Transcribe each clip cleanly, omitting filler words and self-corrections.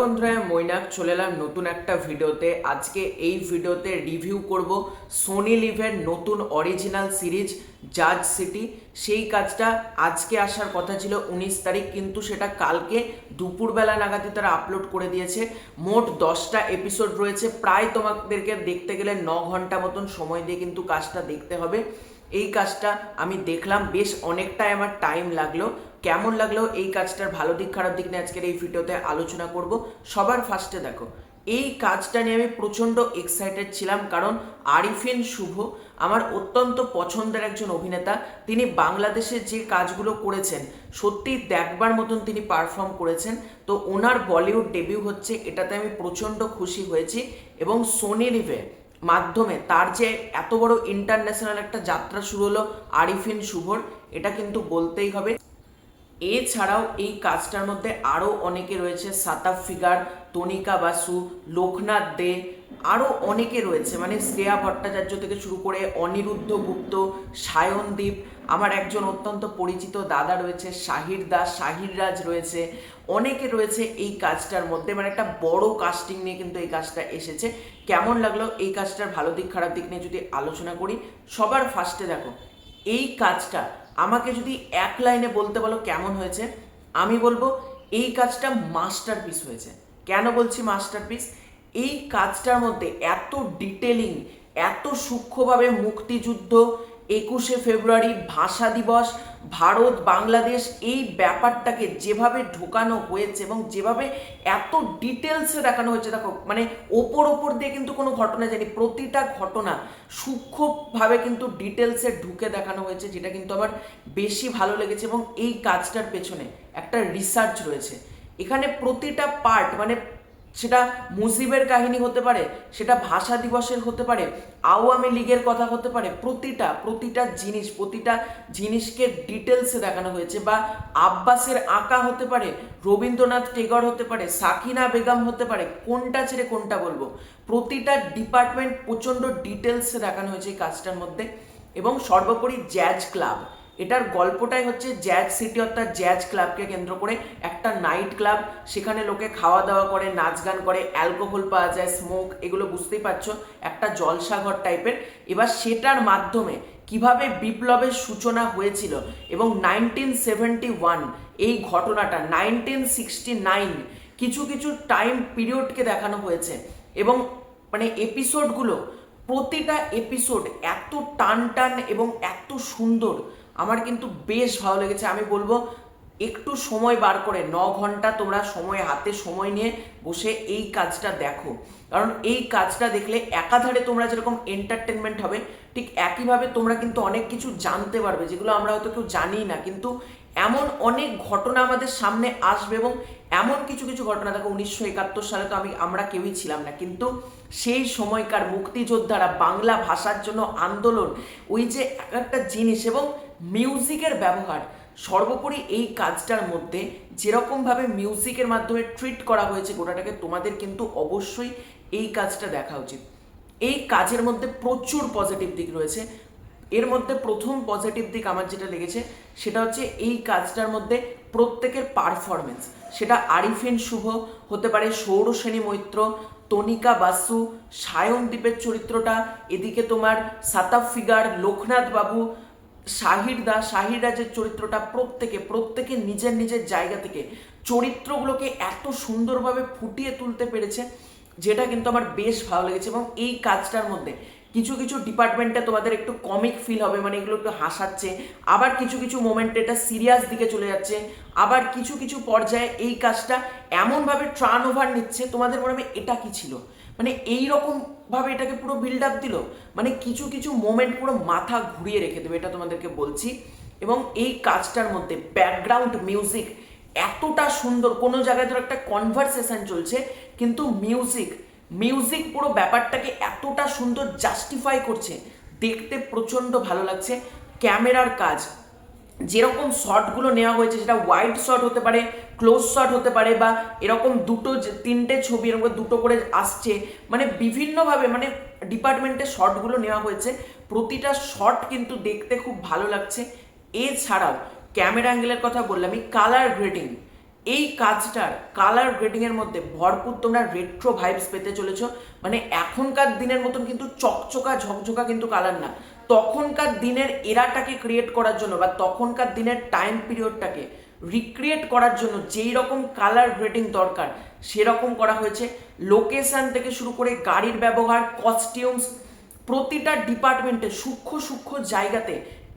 বন্ধুরা, মৈনাক চলে এলাম নতুন একটা ভিডিওতে। আজকে এই ভিডিওতে রিভিউ করব সোনি লিভের নতুন অরিজিনাল সিরিজ জাজ সিটি। সেই কাজটা আজকে আসার কথা ছিল 19 তারিখ, কিন্তু সেটা কালকে দুপুরবেলা নাগাদই তারা আপলোড করে দিয়েছে। মোট 10টা এপিসোড রয়েছে, প্রায় তোমাদেরকে দেখতে গেলে 9 ঘন্টা মতন সময় দিয়ে কিন্তু কাজটা দেখতে হবে। এই কাজটা আমি দেখলাম, বেশ অনেকটাই আমার টাইম লাগলো। কেমন লাগলো এই কাজটার ভালো দিক খারাপ দিক নিয়ে আজকের এই ভিডিওতে আলোচনা করব। সবার ফার্স্টে দেখো, এই কাজটা নিয়ে আমি প্রচণ্ড এক্সাইটেড ছিলাম, কারণ আরিফিন শুভ আমার অত্যন্ত পছন্দের একজন অভিনেতা। তিনি বাংলাদেশে যে কাজগুলো করেছেন সত্যি দেখবার মতন তিনি পারফর্ম করেছেন। তো ওনার বলিউড ডেবিউ হচ্ছে, এটাতে আমি প্রচণ্ড খুশি হয়েছি। এবং সোনি লিভে মাধ্যমে তার যে এত বড় ইন্টারন্যাশনাল একটা যাত্রা শুরু হলো আরিফিন শুভর, এটা কিন্তু বলতেই হবে। এছাড়াও এই কাজটার মধ্যে আরও অনেকে রয়েছে, সাতাফ ফিগার, তনিকা বাসু, লোকনাথ দে, আরও অনেকে রয়েছে, মানে শ্রেয়া ভট্টাচার্য থেকে শুরু করে অনিরুদ্ধ গুপ্ত, সায়নদীপ, আমার একজন অত্যন্ত পরিচিত দাদা রয়েছে শাহির দাস, শাহির রাজ রয়েছে, অনেকে রয়েছে এই কাজটার মধ্যে। মানে একটা বড় কাস্টিং নিয়ে কিন্তু এই কাজটা এসেছে। কেমন লাগলো এই কাজটার ভালো দিক খারাপ দিক নিয়ে যদি আলোচনা করি, সবার ফার্স্টে দেখো, এই কাজটা আমাকে যদি এক লাইনে বলতে বলো কেমন হয়েছে, আমি বলবো এই কাজটা মাস্টারপিস হয়েছে। কেন বলছি মাস্টারপিস? এই কাজটার মধ্যে এত ডিটেলিং, এত সূক্ষ্মভাবে মুক্তিযুদ্ধ, 21শে ফেব্রুয়ারি, ভাষা দিবস, ভারত বাংলাদেশ, এই ব্যাপারটাকে যেভাবে ঢোকানো হয়েছে এবং যেভাবে এত ডিটেলসে দেখানো হয়েছে, দেখো মানে ওপর দিয়ে কিন্তু কোনো ঘটনা যায়নি, প্রতিটা ঘটনা সূক্ষ্মভাবে কিন্তু ডিটেলসে ঢুকে দেখানো হয়েছে, যেটা কিন্তু আমার বেশি ভালো লেগেছে। এবং এই কাজটার পেছনে একটা রিসার্চ রয়েছে। এখানে প্রতিটা পার্ট, মানে সেটা মুজিবের কাহিনী হতে পারে, সেটা ভাষা দিবসের হতে পারে, আওয়ামী লীগের কথা হতে পারে, প্রতিটা জিনিসকে ডিটেলসে দেখানো হয়েছে। বা আব্বাসের আঁকা হতে পারে, রবীন্দ্রনাথ টেগর হতে পারে, সাকিনা বেগম হতে পারে, কোনটা ছেড়ে কোনটা বলবো, প্রতিটা ডিপার্টমেন্ট প্রচণ্ড ডিটেলসে দেখানো হয়েছে এই কাজটার মধ্যে। এবং সর্বোপরি জ্যাজ ক্লাব, এটার গল্পটাই হচ্ছে জ্যাজ সিটি, অর্থাৎ জ্যাজ ক্লাবকে কেন্দ্র করে একটা নাইট ক্লাব। সেখানে লোকে খাওয়া দাওয়া করে, নাচ গান করে, অ্যালকোহল পাওয়া যায়, স্মোক, এগুলো বুঝতেই পারছো, একটা জলসাঘর টাইপের। এবার সেটার মাধ্যমে কিভাবে বিপ্লবের সূচনা হয়েছিল এবং 1971 এই ঘটনাটা, 1969 কিছু কিছু টাইম পিরিয়ডকে দেখানো হয়েছে। এবং মানে এপিসোডগুলো, প্রতিটা এপিসোড এত টান এবং এত সুন্দর, আমার কিন্তু বেশ ভালো লেগেছে। আমি বলবো একটু সময় বার করে 9 ঘন্টা তোমরা হাতে সময় নিয়ে বসে এই কাজটা দেখো, কারণ এই কাজটা দেখলে একাধারে তোমরা যেরকম এন্টারটেনমেন্ট হবে, ঠিক একইভাবে তোমরা কিন্তু অনেক কিছু জানতে পারবে যেগুলো আমরা হয়তো কেউ জানিই না। কিন্তু এমন অনেক ঘটনা আমাদের সামনে আসবে, এবং এমন কিছু কিছু ঘটনা, দেখো 1971 সালে তো আমরা কেউই ছিলাম না, কিন্তু সেই সময়কার মুক্তিযোদ্ধারা, বাংলা ভাষার জন্য আন্দোলন, ওই যে একটা জিনিস এবং মিউজিকের ব্যবহার, সর্বোপরি এই কাজটার মধ্যে যেরকমভাবে মিউজিকের মাধ্যমে ট্রিট করা হয়েছে গোটাটাকে, তোমাদের কিন্তু অবশ্যই এই কাজটা দেখা উচিত। এই কাজের মধ্যে প্রচুর পজিটিভ দিক রয়েছে। এর মধ্যে প্রথম পজিটিভ দিক আমার যেটা লেগেছে, সেটা হচ্ছে এই কাজটার মধ্যে প্রত্যেকের পারফরমেন্স, সেটা আরিফিন শুভ হতে পারে, সৌরসেনী মৈত্র, তনিকা বাসু, সায়নদীপের চরিত্রটা, এদিকে তোমার সাতাফ ফিগার, লোকনাথ বাবু, শাহির রাজের চরিত্রটা, প্রত্যেকে নিজের নিজের জায়গা থেকে চরিত্রগুলোকে এত সুন্দরভাবে ফুটিয়ে তুলতে পেরেছে, যেটা কিন্তু আমার বেশ ভালো লেগেছে। এবং এই কাজটার মধ্যে কিছু কিছু ডিপার্টমেন্টে তোমাদের একটু কমিক ফিল হবে, মানে এগুলো একটু হাসাচ্ছে, আবার কিছু কিছু মোমেন্টে এটা সিরিয়াস দিকে চলে যাচ্ছে, আবার কিছু কিছু পর্যায়ে এই কাজটা এমনভাবে টার্ন ওভার নিচ্ছে, তোমাদের মনে হবে এটা কি ছিল, মানে এইরকম ভাবে এটাকে পুরো বিল্ড আপ দিল, মানে কিছু কিছু মোমেন্ট পুরো মাথা ঘুরিয়ে রেখে দেবে, এটা তোমাদেরকে বলছি। এবং এই কাজটার মধ্যে ব্যাকগ্রাউন্ড মিউজিক এতটা সুন্দর, কোনো জায়গায় ধরো একটা কনভারসেশন চলছে, কিন্তু মিউজিক পুরো ব্যাপারটাকে এতটা সুন্দর জাস্টিফাই করছে, দেখতে প্রচণ্ড ভালো লাগছে। ক্যামেরার কাজ, যেরকম শটগুলো নেওয়া হয়েছে, সেটা ওয়াইড শট হতে পারে, ক্লোজ শট হতে পারে, বা এরকম তিনটে ছবি এরকম দুটো করে আসছে, মানে বিভিন্নভাবে মানে ডিপার্টমেন্টের শটগুলো নেওয়া হয়েছে, প্রতিটা শট কিন্তু দেখতে খুব ভালো লাগছে। এছাড়াও ক্যামেরা অ্যাঙ্গেলের কথা বললাম, কালার গ্রেডিং, এই কাজটার কালার গ্রেডিং এর মধ্যে ভরপুর তোমরা রেট্রো ভাইবস পেতে চলেছো। মানে এখনকার দিনের মতন কিন্তু চকচকা ঝকঝকা কিন্তু কালার না, তখনকার দিনের এরাটাকে ক্রিয়েট করার জন্য বা তখনকার দিনের টাইম পিরিয়ডটাকে রিক্রিয়েট করার জন্য যেই রকম কালার গ্রেডিং দরকার সেরকম করা হয়েছে। লোকেশন থেকে শুরু করে গাড়ির ব্যবহার, কস্টিউমস, প্রতিটা ডিপার্টমেন্টে সূক্ষ্ম সূক্ষ্ম জায়গাতে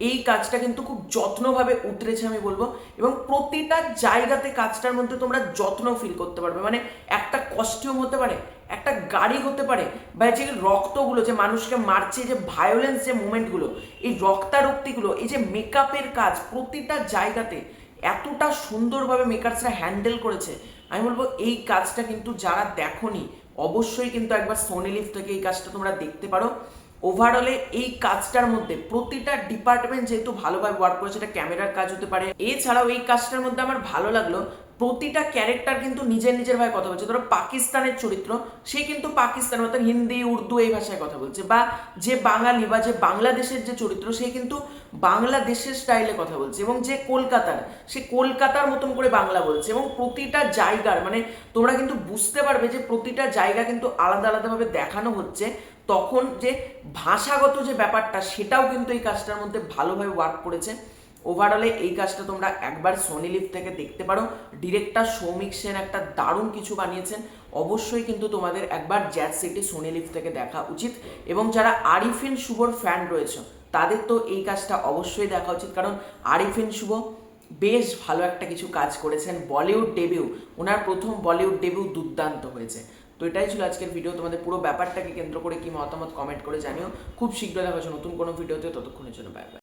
এই কাজটা কিন্তু খুব যত্নভাবে উতরেছে আমি বলবো। এবং প্রতিটা জায়গাতে কাজটার মধ্যে তোমরা যত্ন ফিল করতে পারবে। মানে একটা কস্টিউম হতে পারে, একটা গাড়ি হতে পারে, বা যে রক্তগুলো যে মানুষকে মারছে, যে ভায়োলেন্স, যে মুভমেন্টগুলো, এই রক্তারক্তিগুলো, এই যে মেকআপের কাজ, প্রতিটা জায়গাতে এতটা সুন্দরভাবে মেকার্সরা হ্যান্ডেল করেছে। আমি বলবো এই কাজটা কিন্তু যারা দেখোনি অবশ্যই কিন্তু একবার সোনি লিভ থেকে এই কাজটা তোমরা দেখতে পারো। ওভারঅলে এই কাজটার মধ্যে প্রতিটা ডিপার্টমেন্ট যেহেতু ভালোভাবে ওয়ার্ক করেছে, এটা ক্যামেরার কাজ হতে পারে। এছাড়াও এই কাজটার মধ্যে আমার ভালো লাগলো প্রতিটা ক্যারেক্টার কিন্তু নিজের নিজের ভাবে কথা বলছে। ধরো পাকিস্তানের চরিত্র, সে কিন্তু পাকিস্তান অর্থাৎ হিন্দি, উর্দু এই ভাষায় কথা বলছে, বা যে বাঙালি বা যে বাংলাদেশের যে চরিত্র সে কিন্তু বাংলাদেশের স্টাইলে কথা বলছে, এবং যে কলকাতার সে কলকাতার মতন করে বাংলা বলছে। এবং প্রতিটা জায়গার মানে তোমরা কিন্তু বুঝতে পারবে যে প্রতিটা জায়গা কিন্তু আলাদা আলাদাভাবে দেখানো হচ্ছে, তখন যে ভাষাগত যে ব্যাপারটা সেটাও কিন্তু এই কাজটার মধ্যে ভালোভাবে ওয়ার্ক করেছে। ওভারঅলে এই কাজটা তোমরা একবার সোনি লিভ থেকে দেখতে পারো। ডিরেক্টর সৌমিক সেন একটা দারুণ কিছু বানিয়েছেন, অবশ্যই কিন্তু তোমাদের একবার জ্যাজ সিটি সোনি লিভ থেকে দেখা উচিত। এবং যারা আরিফিন শুভর ফ্যান রয়েছে তাদের তো এই কাজটা অবশ্যই দেখা উচিত, কারণ আরিফিন শুভ বেশ ভালো একটা কিছু কাজ করেছেন। বলিউড ডেবিউ, ওনার প্রথম বলিউড ডেবিউ দুর্দান্ত হয়েছে। তো এটাই ছিল আজকের ভিডিও। তোমাদের পুরো ব্যাপারটাকে কেন্দ্র করে কি মতামত কমেন্ট করে জানিও। খুব শীঘ্র দেখা হচ্ছে নতুন কোনো ভিডিওতে, ততক্ষণের জন্য বাই বাই।